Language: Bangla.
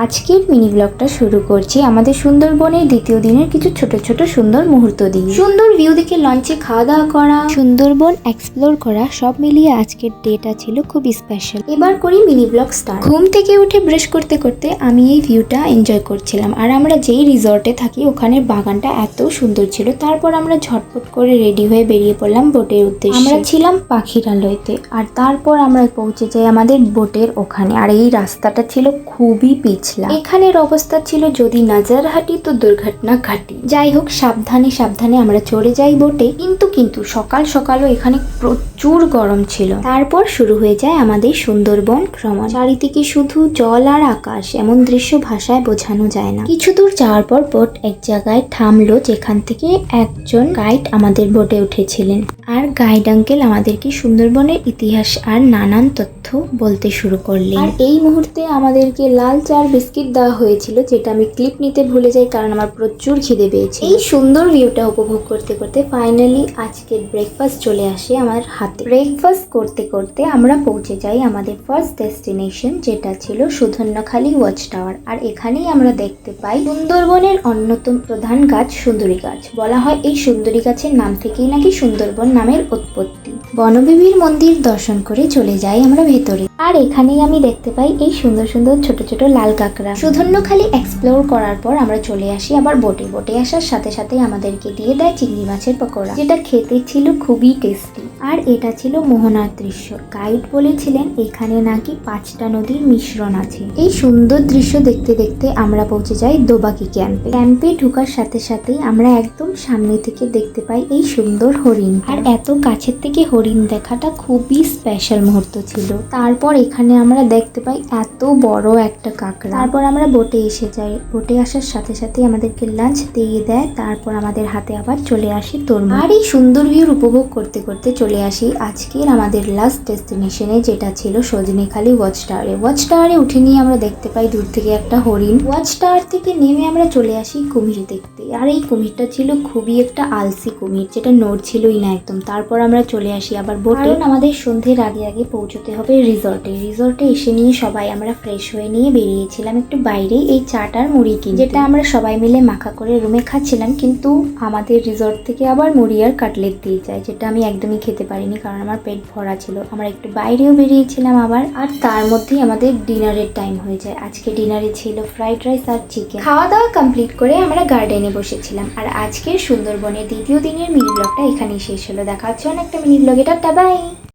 আজকের মিনি ব্লগটা শুরু করছি আমাদের সুন্দরবনের দ্বিতীয় দিনের কিছু ছোট ছোট সুন্দর মুহূর্ত দিয়ে। সুন্দর ভিউ দেখে লঞ্চে খাওয়া দাওয়া করা, সুন্দরবন এক্সপ্লোর করা, সব মিলিয়ে আজকের ডেটা ছিল খুব স্পেশাল। এবার করি মিনি ব্লগ স্টার্ট। ঘুম থেকে উঠে ব্রাশ করতে করতে আমি এই ভিউটা এনজয় করছিলাম। আর আমরা যেই রিসর্টে থাকি ওখানের বাগানটা এত সুন্দর ছিল। তারপর আমরা ঝটপট করে রেডি হয়ে বেরিয়ে পড়লাম বোটের উদ্দেশ্যে। আমরা ছিলাম পাখিরালয়তে, আর তারপর আমরা পৌঁছে যাই আমাদের বোটের ওখানে। আর এই রাস্তাটা ছিল খুবই পিছলা। এখানের অবস্থা ছিল যদি নজর হাঁটি তো দুর্ঘটনা ঘাটি। যাই হোক, সাবধানে সাবধানে আমরা চড়ে যাই বোটে। কিন্তু সকাল সকালও এখানে প্রচুর গরম ছিল। তারপর শুরু হয়ে যায় আমাদের সুন্দরবন ভ্রমণ। চারিদিকে শুধু জল আর আকাশ, এমন দৃশ্য ভাষায় বোঝানো যায় না। কিছু দূর যাওয়ার পর বোট এক জায়গায় থামলো, যেখান থেকে একজন গাইড আমাদের বোটে উঠেছিলেন। আর গাইড আঙ্কেল আমাদেরকে সুন্দরবনের ইতিহাস আর নানান তথ্য বলতে শুরু করলেন। আর এই মুহূর্তে আমাদেরকে লাল চার বিস্কিট দেওয়া হয়েছিল, যেটা আমি ক্লিপ নিতে ভুলে যাই কারণ আমার প্রচুর খিদে পেয়েছে। এই সুন্দর ভিউটা উপভোগ করতে করতে ফাইনালি আজকের ব্রেকফাস্ট চলে আসে আমার হাতে। ব্রেকফাস্ট করতে করতে আমরা পৌঁছে যাই আমাদের ফার্স্ট ডেস্টিনেশন, যেটা ছিল সুধন্যখালী ওয়াচ টাওয়ার। আর এখানেই আমরা দেখতে পাই সুন্দরবনের অন্যতম প্রধান গাছ সুন্দরী গাছ। বলা হয় এই সুন্দরী গাছের নাম থেকেই নাকি সুন্দরবন নামের উৎপত্তি। বনবিবির মন্দির দর্শন করে চলে যাই আমরা ভেতরে। আর এখানেই আমি দেখতে পাই এই সুন্দর সুন্দর ছোট ছোট লাল কাঁকড়া। সুধন্যখালী এক্সপ্লোর করার পর আমরা চলে আসি আবার বোটে। বোটে আসার সাথে সাথে আমাদেরকে দিয়ে দেয় চিংড়ি মাছের পকোড়া, যেটা খেতে ছিল খুবই টেস্টি। আর এটা ছিল মোহনার দৃশ্য। গাইড বলেছিলেন এখানে নাকি 5টা নদীর মিশ্রণ আছে। এই সুন্দর দৃশ্য দেখতে দেখতে আমরা পৌঁছে যাই দোবাকি ক্যাম্পে। ক্যাম্পে ঢোকার সাথে সাথেই আমরা একদম সামনে থেকে দেখতে পাই এই সুন্দর হরিণ। আর এত কাছের থেকে হরিণ দেখাটা খুবই স্পেশাল মুহূর্ত ছিল। তারপর এখানে আমরা দেখতে পাই এত বড় একটা কাঁকড়া। তারপর আমরা বোটে এসে যাই। বোটে আসার সাথে সাথে আমাদেরকে লাঞ্চ দিয়ে দেয়। তারপর আমাদের হাতে আবার চলে আসি তরমুজ। আর এই সুন্দর ভিউর উপভোগ করতে করতে চলে আসি আজকের আমাদের লাস্ট ডেস্টিনেশনে, যেটা ছিল সজনেখালী ওয়াচ টাওয়ারে। ওয়াচ টাওয়ারে উঠে নিয়ে আমরা দেখতে পাই দূর থেকে একটা হরিণ। ওয়াচ টাওয়ার থেকে নেমে আমরা চলে আসি কুমির দেখতে। আর এই কুমিরটা ছিল খুবই একটা আলসি কুমির, যেটা নড়ছিলই না একদম। তারপর আমরা চলে আসি আবার বোটে। আমাদের সন্ধ্যের আগে আগে পৌঁছতে হবে রিসর্টে। রিসর্টে এসে নিয়ে সবাই আমরা ফ্রেশ হয়ে নিয়ে বেরিয়েছিলাম একটু বাইরে এই চাটার মুড়ি কিনতে, যেটা আমরা সবাই মিলে মাখা করে রুমে খাচ্ছিলাম। কিন্তু আমাদের রিসর্ট থেকে আবার মুড়ি আর কাটলেট দিয়ে যায়, যেটা আমি একদমই খেতে পারিনি কারণ আমার পেট ভরা ছিল। আমরা একটু বাইরেও বেরিয়েছিলাম আবার। আর তার মধ্যেই আমাদের ডিনারের টাইম হয়ে যায়। আজকে ডিনারে ছিল ফ্রাইড রাইস আর চিকেন। খাওয়া দাওয়া কমপ্লিট করে আমরা গার্ডেনে বসেছিলাম। আর আজকের সুন্দরবনের দ্বিতীয় দিনের মিনি ব্লগটা এখানেই শেষ হলো। দেখা হচ্ছে অনেকটা মিনি ব্লগে। Tata, by.